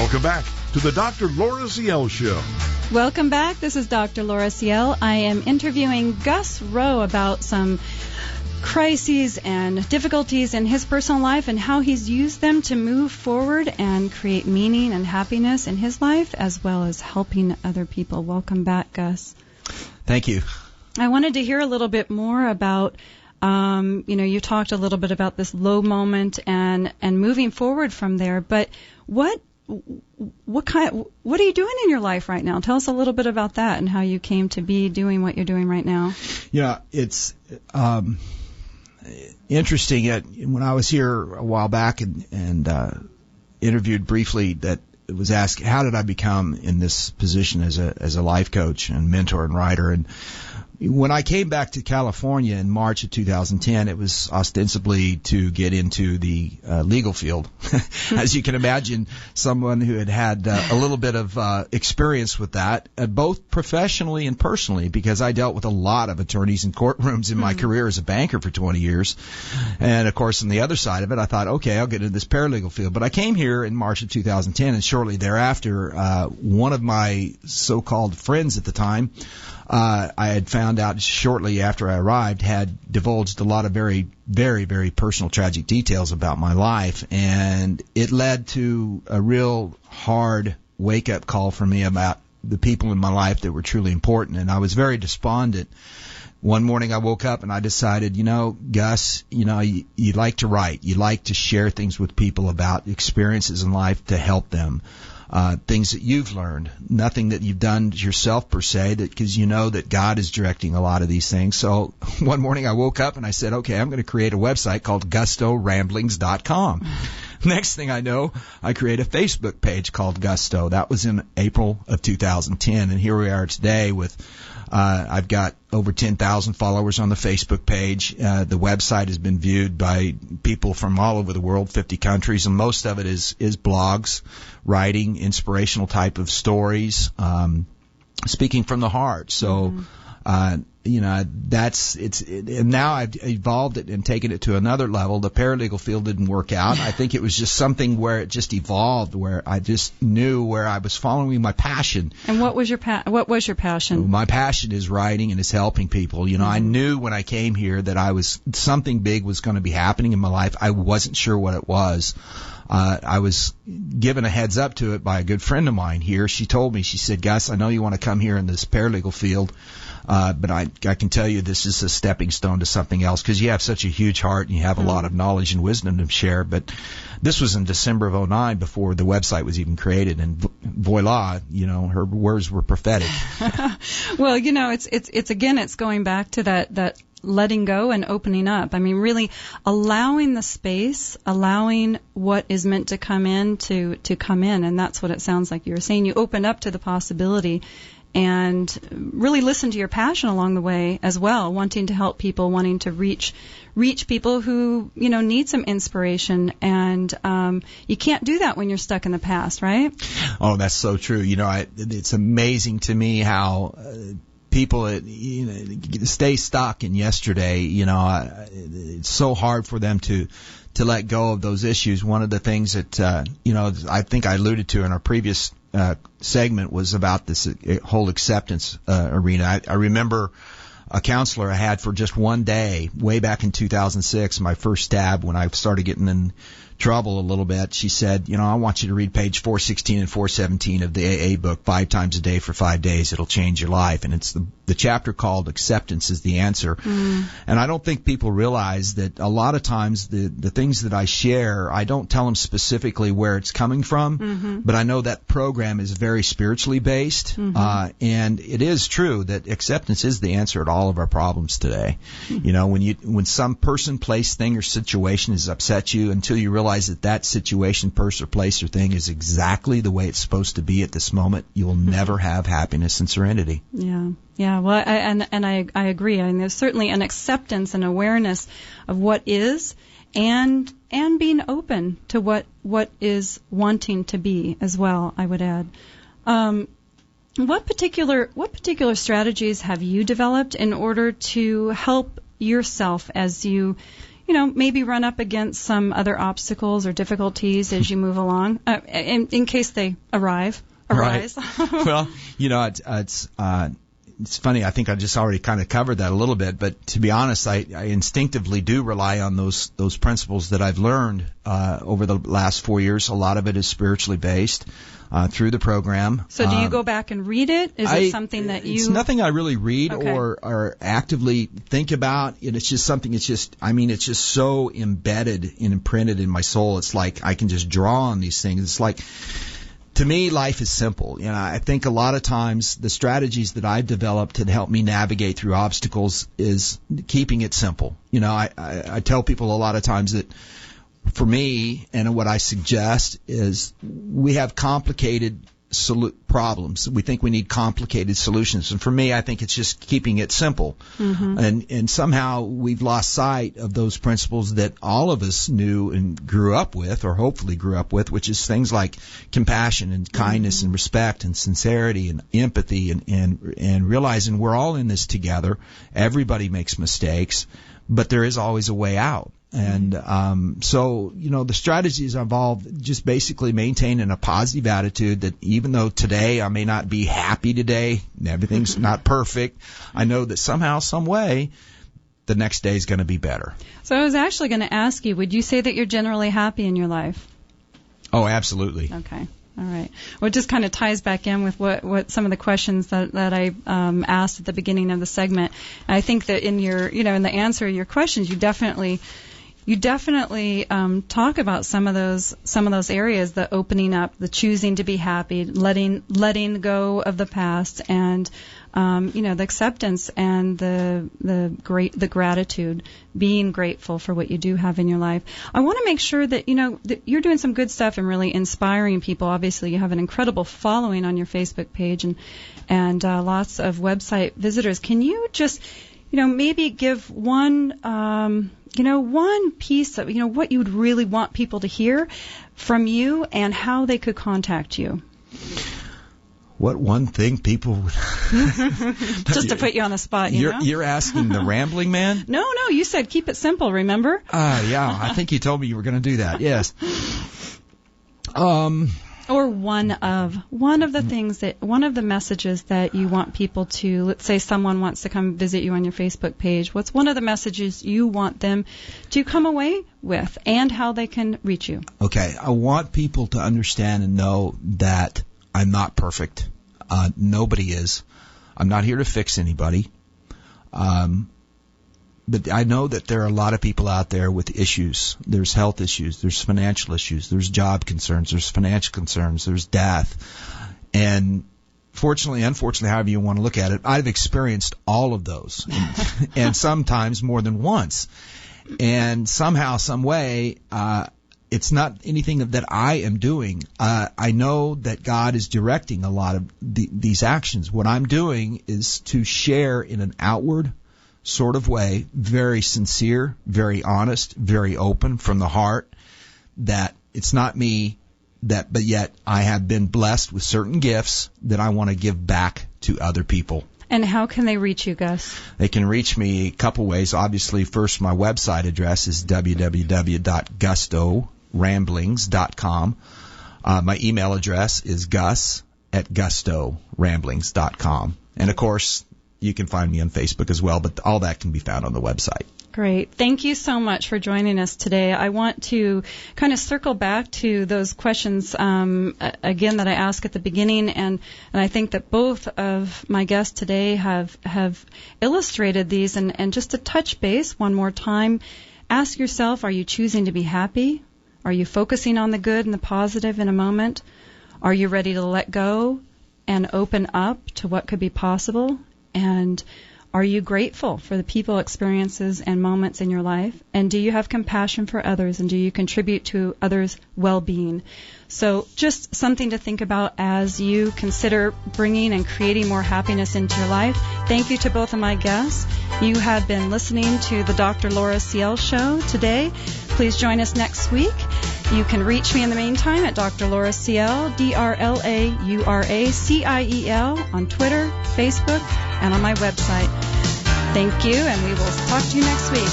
Welcome back to the Dr. Laura Ciel Show. Welcome back. This is Dr. Laura Ciel. I am interviewing Gus Rowe about some crises and difficulties in his personal life and how he's used them to move forward and create meaning and happiness in his life, as well as helping other people. Welcome back, Gus. Thank you. I wanted to hear a little bit more about, you talked a little bit about this low moment and moving forward from there, but what are you doing in your life right now? Tell us a little bit about that and how you came to be doing what you're doing right now. Yeah, it's interesting. When I was here a while back and interviewed briefly, that it was asked, how did I become in this position as a life coach and mentor and writer? And when I came back to California in March of 2010, it was ostensibly to get into the legal field. As you can imagine, someone who had a little bit of experience with that, both professionally and personally, because I dealt with a lot of attorneys in courtrooms in my career as a banker for 20 years. And, of course, on the other side of it, I thought, okay, I'll get into this paralegal field. But I came here in March of 2010, and shortly thereafter, one of my so-called friends at the time, I had found out shortly after I arrived, had divulged a lot of very, very, very personal tragic details about my life, and it led to a real hard wake-up call for me about the people in my life that were truly important, and I was very despondent. One morning I woke up and I decided, Gus, you like to write. You like to share things with people about experiences in life to help them. Things that you've learned, nothing that you've done yourself per se, because you know that God is directing a lot of these things. So one morning I woke up and I said, okay, I'm going to create a website called GustoRamblings.com. Next thing I know, I create a Facebook page called Gusto. That was in April of 2010, and here we are today with I've got over 10,000 followers on the Facebook page. The website has been viewed by people from all over the world, 50 countries, and most of it is blogs, writing, inspirational type of stories, speaking from the heart. So, and now I've evolved it and taken it to another level. The paralegal field didn't work out. I think it was just something where it just evolved, where I just knew where I was following my passion. And what was your passion? My passion is writing and is helping people. I knew when I came here that something big was going to be happening in my life. I wasn't sure what it was. I was given a heads up to it by a good friend of mine here. She told me, she said, Gus, I know you want to come here in this paralegal field, but I can tell you this is a stepping stone to something else, because you have such a huge heart and you have a lot of knowledge and wisdom to share. But this was in December of 2009 before the website was even created, and voila, her words were prophetic. Well, it's going back to that letting go and opening up. I mean, really allowing the space, allowing what is meant to come in to come in, and that's what it sounds like you were saying. You opened up to the possibility and really listen to your passion along the way as well, wanting to help people, wanting to reach people who, need some inspiration. And you can't do that when you're stuck in the past, right? Oh, that's so true. It's amazing to me how people stay stuck in yesterday. It's so hard for them to let go of those issues. One of the things that I think I alluded to in our previous segment was about this whole acceptance arena. I remember a counselor I had for just one day way back in 2006, my first stab when I started getting in trouble a little bit. She said, I want you to read page 416 and 417 of the AA book 5 times a day for 5 days. It'll change your life. And it's the chapter called Acceptance is the Answer. And I don't think people realize that a lot of times the things that I share, I don't tell them specifically where it's coming from, but I know that program is very spiritually based. And it is true that acceptance is the answer to all of our problems today. When some person, place, thing, or situation has upset you, until you realize that situation, person, or place, or thing is exactly the way it's supposed to be at this moment, you will never have happiness and serenity. Yeah. Well, I agree. I mean, there's certainly an acceptance and awareness of what is, and being open to what is wanting to be as well, I would add. What particular strategies have you developed in order to help yourself as you maybe run up against some other obstacles or difficulties as you move along, in case they arise. Right. Well, it's funny. I think I just already kind of covered that a little bit, but to be honest, I instinctively do rely on those principles that I've learned over the last 4 years. A lot of it is spiritually based through the program. So do you go back and read it? Is it something that you... It's nothing I really read Okay. or actively think about. It's just something, it's just so embedded and imprinted in my soul. It's like I can just draw on these things. It's like... To me, life is simple. I think a lot of times the strategies that I've developed to help me navigate through obstacles is keeping it simple. I tell people a lot of times that for me, and what I suggest is we have complicated problems. We think we need complicated solutions. And for me, I think it's just keeping it simple. Mm-hmm. And somehow we've lost sight of those principles that all of us knew and grew up with, or hopefully grew up with, which is things like compassion and kindness and respect and sincerity and empathy and realizing we're all in this together. Everybody makes mistakes, but there is always a way out. And so, the strategies involve just basically maintaining a positive attitude that even though today I may not be happy today, everything's not perfect, I know that somehow, some way, the next day is going to be better. So I was actually going to ask you, would you say that you're generally happy in your life? Oh, absolutely. Okay. All right. Well, it just kind of ties back in with what some of the questions that I asked at the beginning of the segment. I think that in your, in the answer to your questions, you definitely talk about some of those areas, the opening up, the choosing to be happy, letting go of the past, and the acceptance and the gratitude, being grateful for what you do have in your life. I want to make sure that that you're doing some good stuff and really inspiring people. Obviously, you have an incredible following on your Facebook page and lots of website visitors. Can you just maybe give one piece of, what you would really want people to hear from you and how they could contact you? What one thing people would... Just to put you on the spot, You're asking the rambling man? No, you said keep it simple, remember? Yeah, I think you told me you were going to do that, yes. Or one of the messages that you want people to, let's say someone wants to come visit you on your Facebook page. What's one of the messages you want them to come away with and how they can reach you? Okay, I want people to understand and know that I'm not perfect. Nobody is. I'm not here to fix anybody. But I know that there are a lot of people out there with issues. There's health issues. There's financial issues. There's job concerns. There's financial concerns. There's death. And fortunately, unfortunately, however you want to look at it, I've experienced all of those, and sometimes more than once. And somehow, some way, it's not anything that I am doing. I know that God is directing a lot of these actions. What I'm doing is to share in an outward sort of way, very sincere, very honest, very open from the heart, that it's not me, but yet I have been blessed with certain gifts that I want to give back to other people. And how can they reach you, Gus? They can reach me a couple ways. Obviously, first, my website address is www.gustoramblings.com. My email address is gus@gustoramblings.com. And, of course, you can find me on Facebook as well, but all that can be found on the website. Great. Thank you so much for joining us today. I want to kind of circle back to those questions again that I asked at the beginning, and I think that both of my guests today have illustrated these. And just to touch base one more time, ask yourself, are you choosing to be happy? Are you focusing on the good and the positive in a moment? Are you ready to let go and open up to what could be possible? And are you grateful for the people, experiences, and moments in your life? And do you have compassion for others? And do you contribute to others' well-being? So just something to think about as you consider bringing and creating more happiness into your life. Thank you to both of my guests. You have been listening to the Dr. Laura Ciel Show today. Please join us next week. You can reach me in the meantime at Dr. Laura Ciel, DrLauraCiel, on Twitter, Facebook, and on my website. Thank you, and we will talk to you next week.